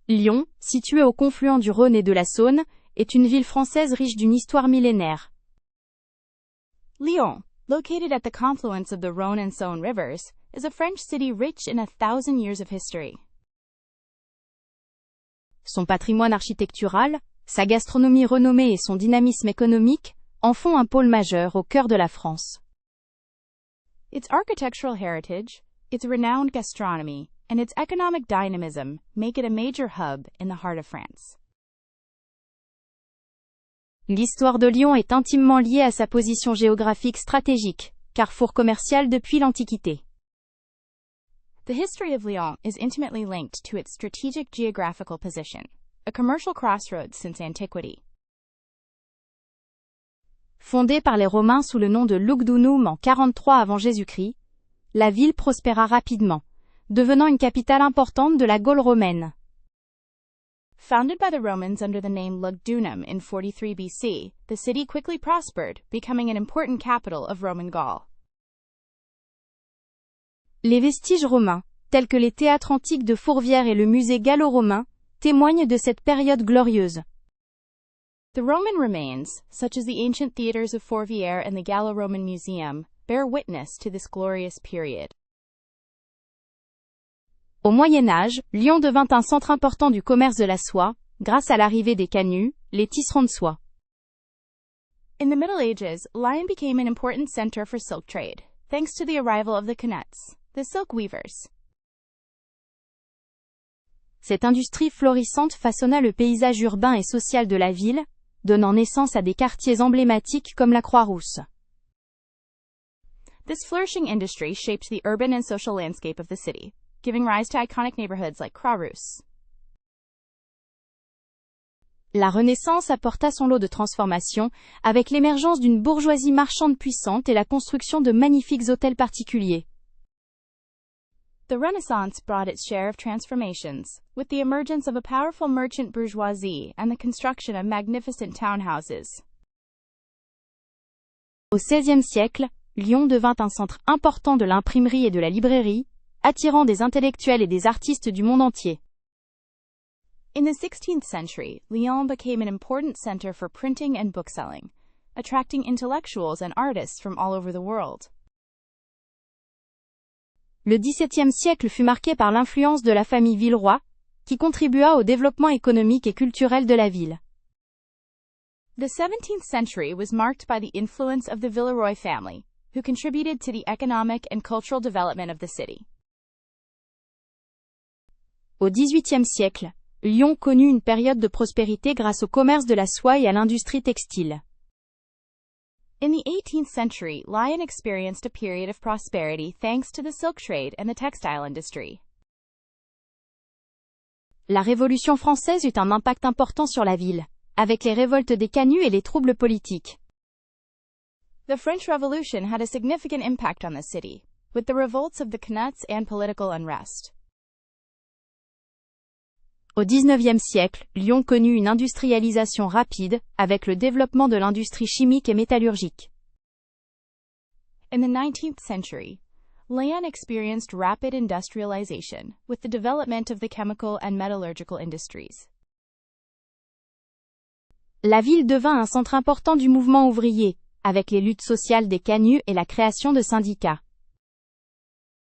Lyon, située au confluent du Rhône et de la Saône, est une ville française riche d'une histoire millénaire. Lyon, located at the confluence of the Rhône and Saône rivers, is a French city rich in 1,000 years of history. Son patrimoine architectural, sa gastronomie renommée et son dynamisme économique en font un pôle majeur au cœur de la France. Its architectural heritage, its renowned gastronomy, and its economic dynamism make it a major hub in the heart of France. L'histoire de Lyon est intimement liée à sa position géographique stratégique, carrefour commercial depuis l'Antiquité. The history of Lyon is intimately linked to its strategic geographical position, a commercial crossroads since antiquity. Fondée par les Romains sous le nom de Lugdunum en 43 avant Jésus-Christ, la ville prospéra rapidement, devenant une capitale importante de la Gaule romaine. Founded by the Romans under the name Lugdunum in 43 BC, the city quickly prospered, becoming an important capital of Roman Gaul. Les vestiges romains, tels que les théâtres antiques de Fourvière et le musée gallo-romain, témoignent de cette période glorieuse. The Roman remains, such as the ancient theaters of Fourvière and the Gallo-Roman Museum, bear witness to this glorious period. Au Moyen Âge, Lyon devint un centre important du commerce de la soie, grâce à l'arrivée des canuts, les tisserands de soie. In the Middle Ages, Lyon became an important center for silk trade, thanks to the arrival of the Canuts, the silk weavers. Cette industrie florissante façonna le paysage urbain et social de la ville, donnant naissance à des quartiers emblématiques comme la Croix-Rousse. This flourishing industry shaped the urban and social landscape of the city, giving rise to iconic neighborhoods like Croix-Rousse. La Renaissance apporta son lot de transformations, avec l'émergence d'une bourgeoisie marchande puissante et la construction de magnifiques hôtels particuliers. The Renaissance brought its share of transformations, with the emergence of a powerful merchant bourgeoisie and the construction of magnificent townhouses. Au XVIe siècle, Lyon devint un centre important de l'imprimerie et de la librairie, attirant des intellectuels et des artistes du monde entier. In the 16th century, Lyon became an important center for printing and bookselling, attracting intellectuals and artists from all over the world. Le XVIIe siècle fut marqué par l'influence de la famille Villeroy, qui contribua au développement économique et culturel de la ville. The 17th century was marked by the influence of the Villeroy family, who contributed to the economic and cultural development of the city. Au XVIIIe siècle, Lyon connut une période de prospérité grâce au commerce de la soie et à l'industrie textile. In the 18th century, Lyon experienced a period of prosperity thanks to the silk trade and the textile industry. La Révolution française eut un impact important sur la ville, avec les révoltes des canuts et les troubles politiques. The French Revolution had a significant impact on the city, with the revolts of the Canuts and political unrest. Au XIXe siècle, Lyon connut une industrialisation rapide, avec le développement de l'industrie chimique et métallurgique. In the 19th century, Lyon experienced rapid industrialization, with the development of the chemical and metallurgical industries. La ville devint un centre important du mouvement ouvrier, avec les luttes sociales des canuts et la création de syndicats.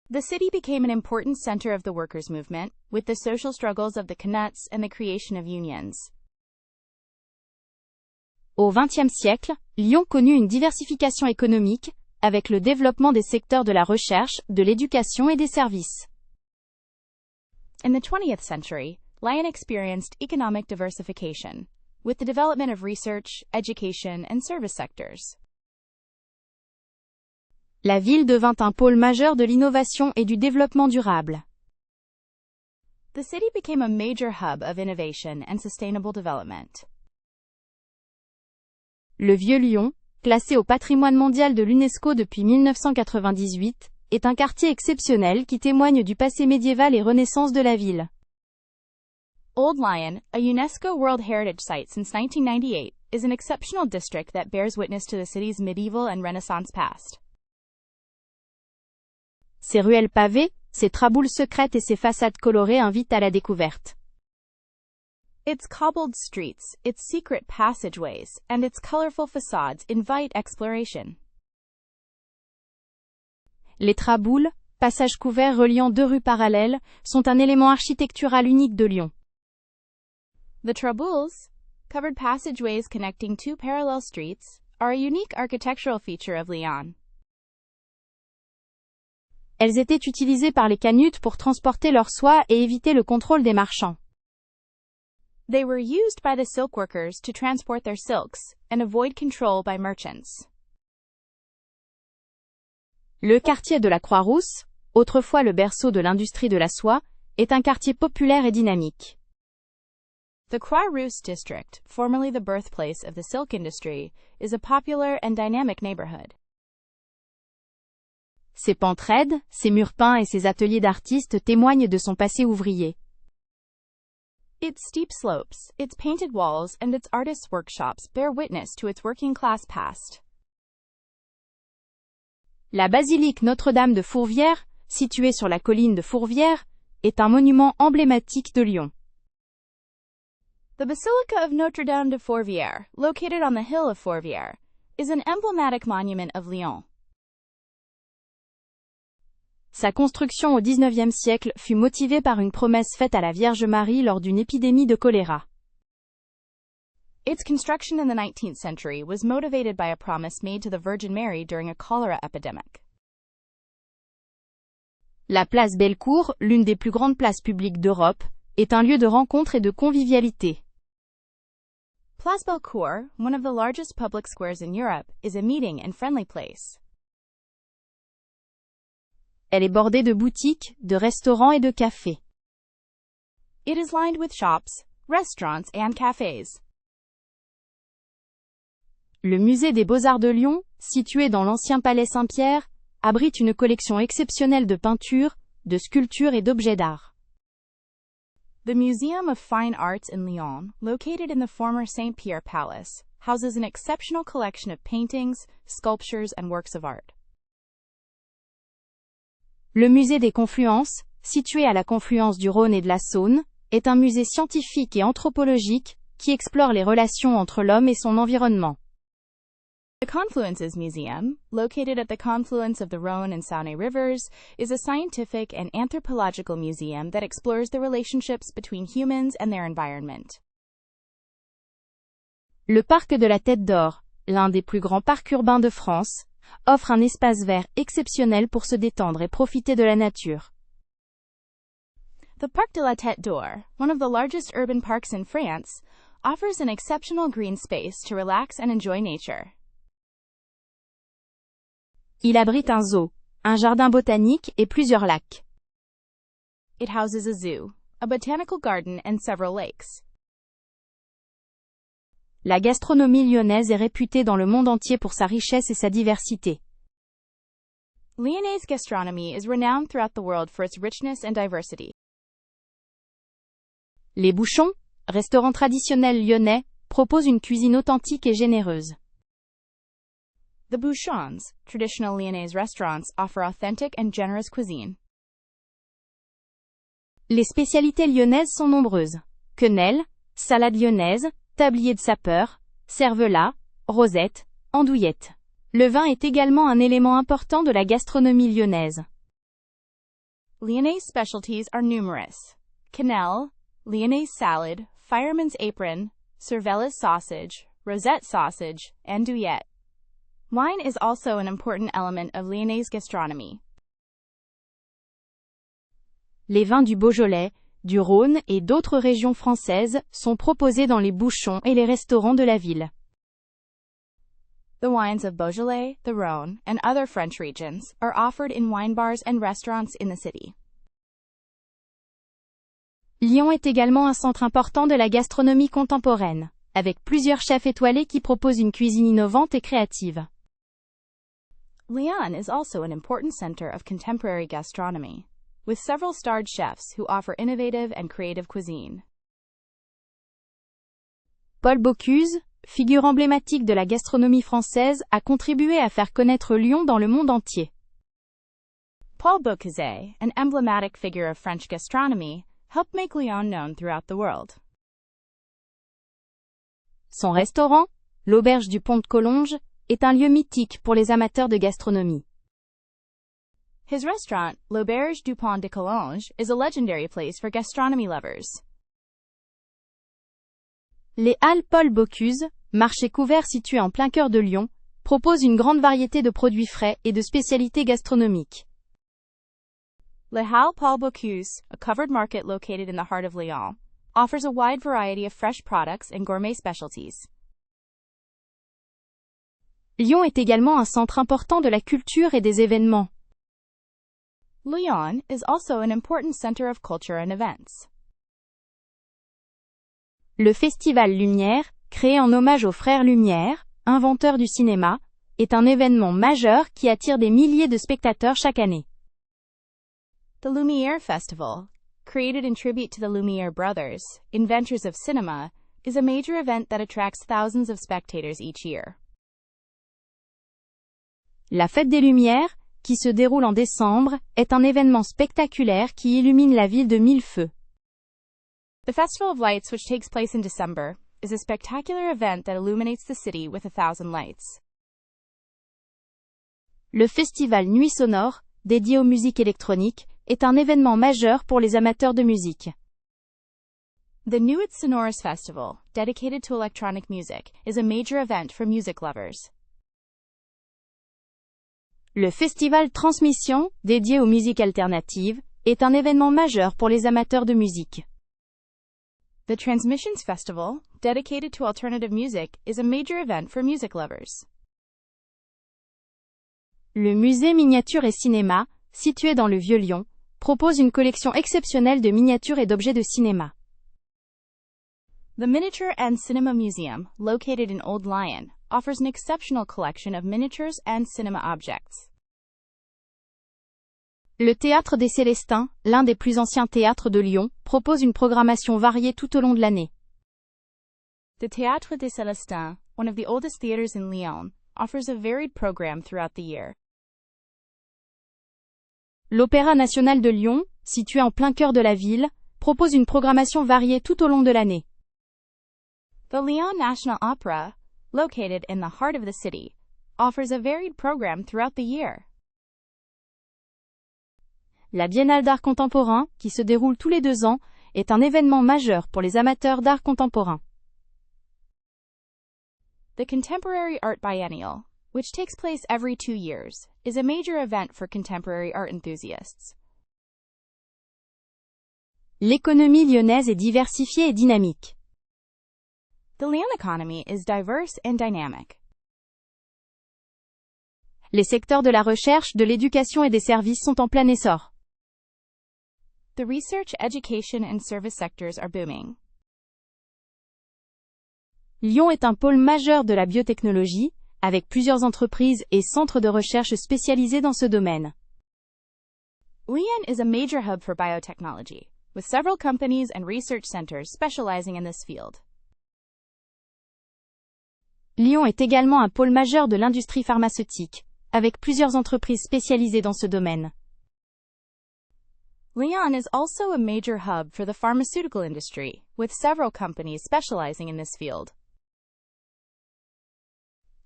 The city became an important center of the workers' movement, with the social struggles of the Canuts and the creation of unions. Au XXe siècle, Lyon connut une diversification économique, avec le développement des secteurs de la recherche, de l'éducation et des services. In the 20th century, Lyon experienced economic diversification, with the development of research, education, and service sectors. La ville devint un pôle majeur de l'innovation et du développement durable. The city became a major hub of innovation and sustainable development. Le Vieux Lyon, classé au patrimoine mondial de l'UNESCO depuis 1998, est un quartier exceptionnel qui témoigne du passé médiéval et Renaissance de la ville. Old Lyon, a UNESCO World Heritage Site since 1998, is an exceptional district that bears witness to the city's medieval and Renaissance past. Ses ruelles pavées, ses traboules secrètes et ses façades colorées invitent à la découverte. Its cobbled streets, its secret passageways, and its colorful facades invite exploration. Les traboules, passages couverts reliant deux rues parallèles, sont un élément architectural unique de Lyon. The traboules, covered passageways connecting two parallel streets, are a unique architectural feature of Lyon. Elles étaient utilisées par les canutes pour transporter leur soie et éviter le contrôle des marchands. They were used by the silkworkers to transport their silks and avoid control by merchants. Le quartier de la Croix-Rousse, autrefois le berceau de l'industrie de la soie, est un quartier populaire et dynamique. The Croix-Rousse district, formerly the birthplace of the silk industry, is a popular and dynamic neighborhood. Ses pentes raides, ses murs peints et ses ateliers d'artistes témoignent de son passé ouvrier. Its steep slopes, its painted walls, and its artists' workshops bear witness to its working-class past. La basilique Notre-Dame de Fourvière, située sur la colline de Fourvière, est un monument emblématique de Lyon. The Basilica of Notre-Dame de Fourvière, located on the hill of Fourvière, is an emblematic monument of Lyon. Sa construction au XIXe siècle fut motivée par une promesse faite à la Vierge Marie lors d'une épidémie de choléra. Its construction in the 19th century was motivated by a promise made to the Virgin Mary during a cholera epidemic. La place Bellecour, l'une des plus grandes places publiques d'Europe, est un lieu de rencontre et de convivialité. Place Bellecour, one of the largest public squares in Europe, is a meeting and friendly place. Elle est bordée de boutiques, de restaurants et de cafés. It is lined with shops, restaurants, and cafes. Le musée des Beaux-Arts de Lyon, situé dans l'ancien palais Saint-Pierre, abrite une collection exceptionnelle de peintures, de sculptures et d'objets d'art. The Museum of Fine Arts in Lyon, located in the former St. Pierre Palace, houses an exceptional collection of paintings, sculptures, and works of art. Le musée des Confluences, situé à la confluence du Rhône et de la Saône, est un musée scientifique et anthropologique qui explore les relations entre l'homme et son environnement. The Confluences Museum, located at the confluence of the Rhône and Saône rivers, is a scientific and anthropological museum that explores the relationships between humans and their environment. Le parc de la Tête d'Or, l'un des plus grands parcs urbains de France, offre un espace vert exceptionnel pour se détendre et profiter de la nature. The Parc de la Tête d'Or, one of the largest urban parks in France, offers an exceptional green space to relax and enjoy nature. Il abrite un zoo, un jardin botanique et plusieurs lacs. It houses a zoo, a botanical garden, and several lakes. La gastronomie lyonnaise est réputée dans le monde entier pour sa richesse et sa diversité. Lyonnaise gastronomy is renowned throughout the world for its richness and diversity. Les Bouchons, restaurant traditionnel lyonnais, proposent une cuisine authentique et généreuse. The Bouchons, traditional Lyonnaise restaurants, offer authentic and generous cuisine. Les spécialités lyonnaises sont nombreuses. Quenelle, salade lyonnaise, tablier de sapeur, cervelas, rosette, andouillette. Le vin est également un élément important de la gastronomie lyonnaise. Lyonnaise specialties are numerous. Quenelle, Lyonnaise salad, fireman's apron, cervelas sausage, rosette sausage, andouillette. Wine is also an important element of Lyonnaise gastronomy. Les vins du Beaujolais, du Rhône et d'autres régions françaises sont proposés dans les bouchons et les restaurants de la ville. The wines of Beaujolais, the Rhône, and other French regions are offered in wine bars and restaurants in the city. Lyon est également un centre important de la gastronomie contemporaine, avec plusieurs chefs étoilés qui proposent une cuisine innovante et créative. Lyon is also an important center of contemporary gastronomy, with several starred chefs who offer innovative and creative cuisine. Paul Bocuse, figure emblématique de la gastronomie française, a contribué à faire connaître Lyon dans le monde entier. Paul Bocuse, an emblematic figure of French gastronomy, helped make Lyon known throughout the world. Son restaurant, l'Auberge du Pont de Collonges, est un lieu mythique pour les amateurs de gastronomie. His restaurant, l'Auberge du Pont de Collonges, is a legendary place for gastronomy lovers. Les Halles Paul Bocuse, marché couvert situé en plein cœur de Lyon, proposent une grande variété de produits frais et de spécialités gastronomiques. Les Halles Paul Bocuse, a covered market located in the heart of Lyon, offers a wide variety of fresh products and gourmet specialties. Lyon est également un centre important de la culture et des événements. Lyon is also an important center of culture and events. Le Festival Lumière, créé en hommage aux frères Lumière, inventeurs du cinéma, est un événement majeur qui attire des milliers de spectateurs chaque année. The Lumière Festival, created in tribute to the Lumière brothers, inventors of cinema, is a major event that attracts thousands of spectators each year. La Fête des Lumières, qui se déroule en décembre, est un événement spectaculaire qui illumine la ville de mille feux. The Festival of Lights, which takes place in December, is a spectacular event that illuminates the city with 1,000 lights. Le Festival Nuit Sonore, dédié aux musiques électroniques, est un événement majeur pour les amateurs de musique. The Nuit Sonoras Festival, dedicated to electronic music, is a major event for music lovers. Le Festival Transmission, dédié aux musiques alternatives, est un événement majeur pour les amateurs de musique. The Transmissions Festival, dedicated to alternative music, is a major event for music lovers. Le Musée Miniature et Cinéma, situé dans le Vieux-Lyon, propose une collection exceptionnelle de miniatures et d'objets de cinéma. The Miniature and Cinema Museum, located in Old Lyon, offers an exceptional collection of miniatures and cinema objects. Le Théâtre des Célestins, l'un des plus anciens théâtres de Lyon, propose une programmation variée tout au long de l'année. The Théâtre des Célestins, one of the oldest theaters in Lyon, offers a varied program throughout the year. L'Opéra national de Lyon, situé en plein cœur de la ville, propose une programmation variée tout au long de l'année. The Lyon National Opera, located in the heart of the city, offers a varied program throughout the year. La Biennale d'art contemporain, qui se déroule tous les 2 ans, est un événement majeur pour les amateurs d'art contemporain. The Contemporary Art Biennial, which takes place every 2 years, is a major event for contemporary art enthusiasts. L'économie lyonnaise est diversifiée et dynamique. The Lyon economy is diverse and dynamic. Les secteurs de la recherche, de l'éducation et des services sont en plein essor. The research, education, and service sectors are booming. Lyon est un pôle majeur de la biotechnologie, avec plusieurs entreprises et centres de recherche spécialisés dans ce domaine. Lyon is a major hub for biotechnology, with several companies and research centers specializing in this field. Lyon est également un pôle majeur de l'industrie pharmaceutique, avec plusieurs entreprises spécialisées dans ce domaine. Lyon is also a major hub for the pharmaceutical industry, with several companies specializing in this field.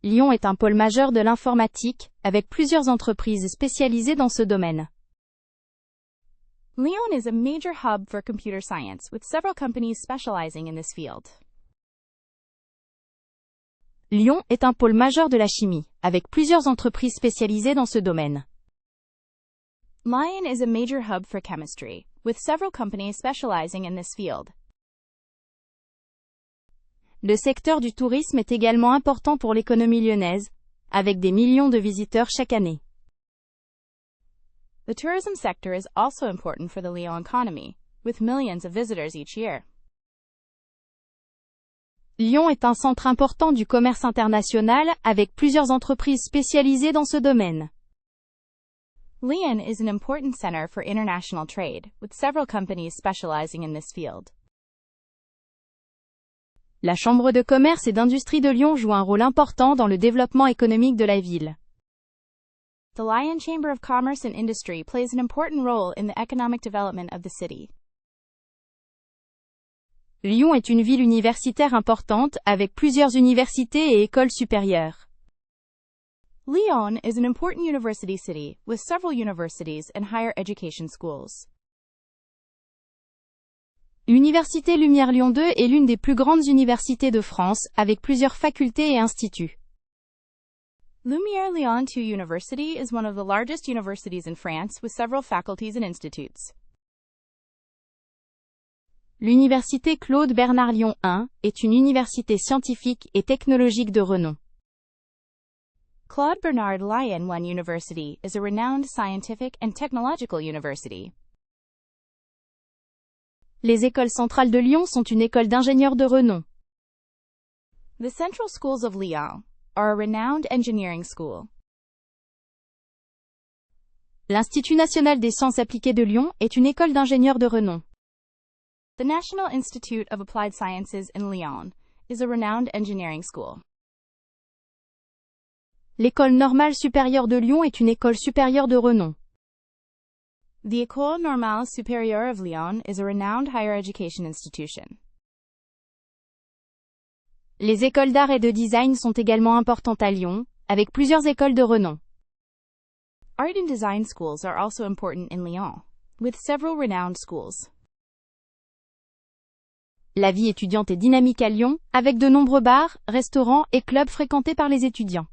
Lyon est un pôle majeur de l'informatique, avec plusieurs entreprises spécialisées dans ce domaine. Lyon is a major hub for computer science, with several companies specializing in this field. Lyon est un pôle majeur de la chimie, avec plusieurs entreprises spécialisées dans ce domaine. Lyon is a major hub for chemistry, with several companies specializing in this field. Le secteur du tourisme est également important pour l'économie lyonnaise, avec des millions de visiteurs chaque année. The tourism sector is also important for the Lyon economy, with millions of visitors each year. Lyon est un centre important du commerce international, avec plusieurs entreprises spécialisées dans ce domaine. Lyon is an important center for international trade, with several companies specializing in this field. La Chambre de commerce et d'industrie de Lyon joue un rôle important dans le développement économique de la ville. The Lyon Chamber of Commerce and Industry plays an important role in the economic development of the city. Lyon est une ville universitaire importante avec plusieurs universités et écoles supérieures. Lyon is an important university city with several universities and higher education schools. L'Université Lumière Lyon 2 est l'une des plus grandes universités de France, avec plusieurs facultés et instituts. Lumière Lyon 2 University is one of the largest universities in France with several faculties and institutes. L'Université Claude Bernard Lyon 1 est une université scientifique et technologique de renom. Claude Bernard Lyon 1 University is a renowned scientific and technological university. Les écoles centrales de Lyon sont une école d'ingénieurs de renom. The Central Schools of Lyon are a renowned engineering school. L'Institut national des sciences appliquées de Lyon est une école d'ingénieurs de renom. The National Institute of Applied Sciences in Lyon is a renowned engineering school. L'École normale supérieure de Lyon est une école supérieure de renom. The École normale supérieure of Lyon is a renowned higher education institution. Les écoles d'art et de design sont également importantes à Lyon, avec plusieurs écoles de renom. Art and design schools are also important in Lyon, with several renowned schools. La vie étudiante est dynamique à Lyon, avec de nombreux bars, restaurants et clubs fréquentés par les étudiants.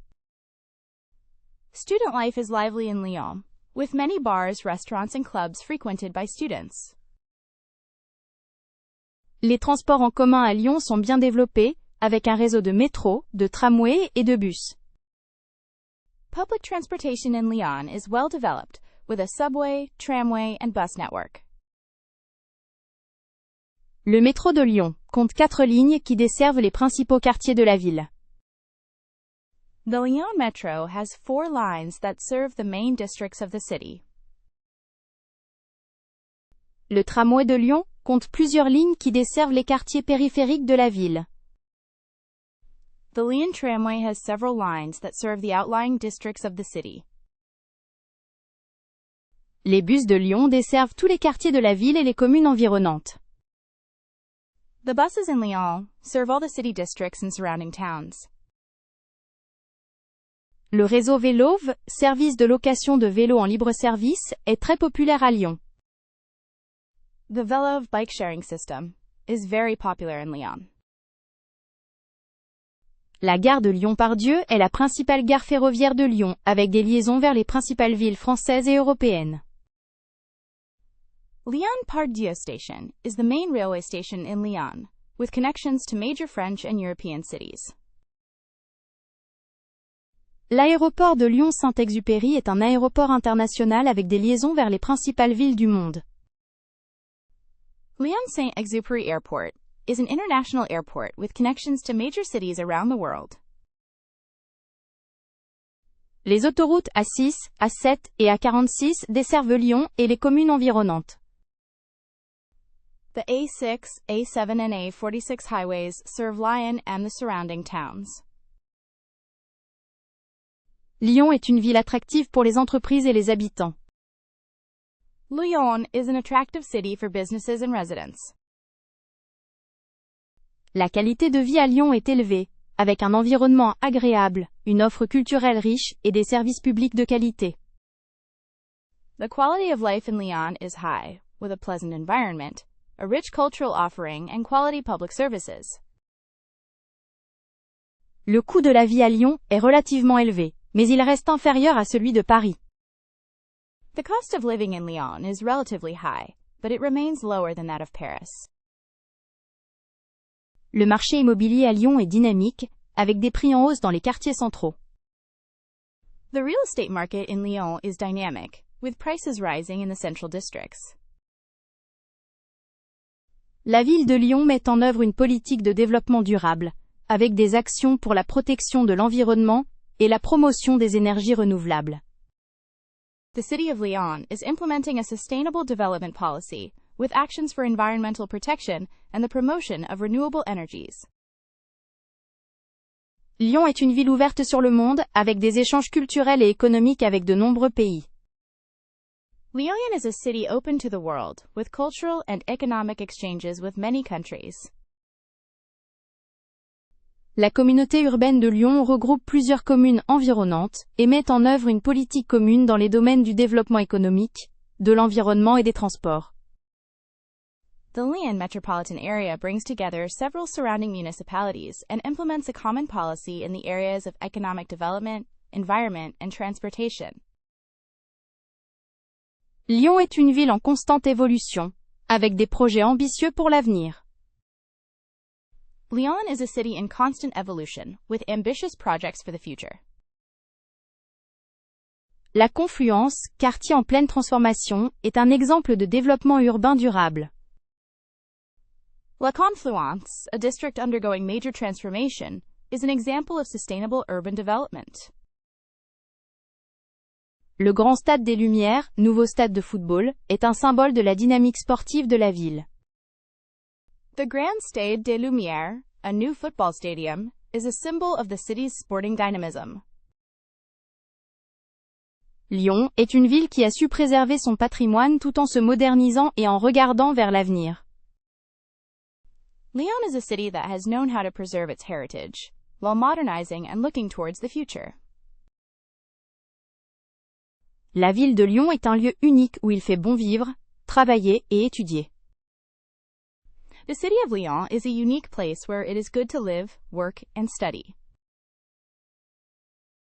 Student life is lively in Lyon, with many bars, restaurants and clubs frequented by students. Les transports en commun à Lyon sont bien développés, avec un réseau de métro, de tramway et de bus. Public transportation in Lyon is well developed, with a subway, tramway and bus network. Le métro de Lyon compte 4 lignes qui desservent les principaux quartiers de la ville. The Lyon Metro has 4 lines that serve the main districts of the city. Le tramway de Lyon compte plusieurs lignes qui desservent les quartiers périphériques de la ville. The Lyon Tramway has several lines that serve the outlying districts of the city. Les bus de Lyon desservent tous les quartiers de la ville et les communes environnantes. The buses in Lyon serve all the city districts and surrounding towns. Le réseau Velov, service de location de vélos en libre-service, est très populaire à Lyon. The Velov bike sharing system is very popular in Lyon. La gare de Lyon-Part-Dieu est la principale gare ferroviaire de Lyon, avec des liaisons vers les principales villes françaises et européennes. Lyon-Part-Dieu Station is the main railway station in Lyon, with connections to major French and European cities. L'aéroport de Lyon-Saint-Exupéry est un aéroport international avec des liaisons vers les principales villes du monde. Lyon-Saint-Exupéry Airport is an international airport with connections to major cities around the world. Les autoroutes A6, A7 et A46 desservent Lyon et les communes environnantes. The A6, A7 and A46 highways serve Lyon and the surrounding towns. Lyon est une ville attractive pour les entreprises et les habitants. Lyon is an attractive city for businesses and residents. La qualité de vie à Lyon est élevée, avec un environnement agréable, une offre culturelle riche et des services publics de qualité. The quality of life in Lyon is high, with a pleasant environment, a rich cultural offering and quality public services. Le coût de la vie à Lyon est relativement élevé, mais il reste inférieur à celui de Paris. The cost of living in Lyon is relatively high, but it remains lower than that of Paris. Le marché immobilier à Lyon est dynamique, avec des prix en hausse dans les quartiers centraux. The real estate market in Lyon is dynamic, with prices rising in the central districts. La ville de Lyon met en œuvre une politique de développement durable, avec des actions pour la protection de l'environnement et la promotion des énergies renouvelables. The city of Lyon is implementing a sustainable development policy, with actions for environmental protection and the promotion of renewable energies. Lyon est une ville ouverte sur le monde, avec des échanges culturels et économiques avec de nombreux pays. Lyon is a city open to the world, with cultural and economic exchanges with many countries. La communauté urbaine de Lyon regroupe plusieurs communes environnantes et met en œuvre une politique commune dans les domaines du développement économique, de l'environnement et des transports. The Lyon metropolitan area brings together several surrounding municipalities and implements a common policy in the areas of economic development, environment, and transportation. Lyon est une ville en constante évolution, avec des projets ambitieux pour l'avenir. Lyon is a city in constant evolution, with ambitious projects for the future. La Confluence, quartier en pleine transformation, est un exemple de développement urbain durable. La Confluence, a district undergoing major transformation, is an example of sustainable urban development. Le Grand Stade des Lumières, nouveau stade de football, est un symbole de la dynamique sportive de la ville. The Grand Stade des Lumières, a new football stadium, is a symbol of the city's sporting dynamism. Lyon est une ville qui a su préserver son patrimoine tout en se modernisant et en regardant vers l'avenir. Lyon is a city that has known how to preserve its heritage, while modernizing and looking towards the future. La ville de Lyon est un lieu unique où il fait bon vivre, travailler et étudier. The city of Lyon is a unique place where it is good to live, work, and study.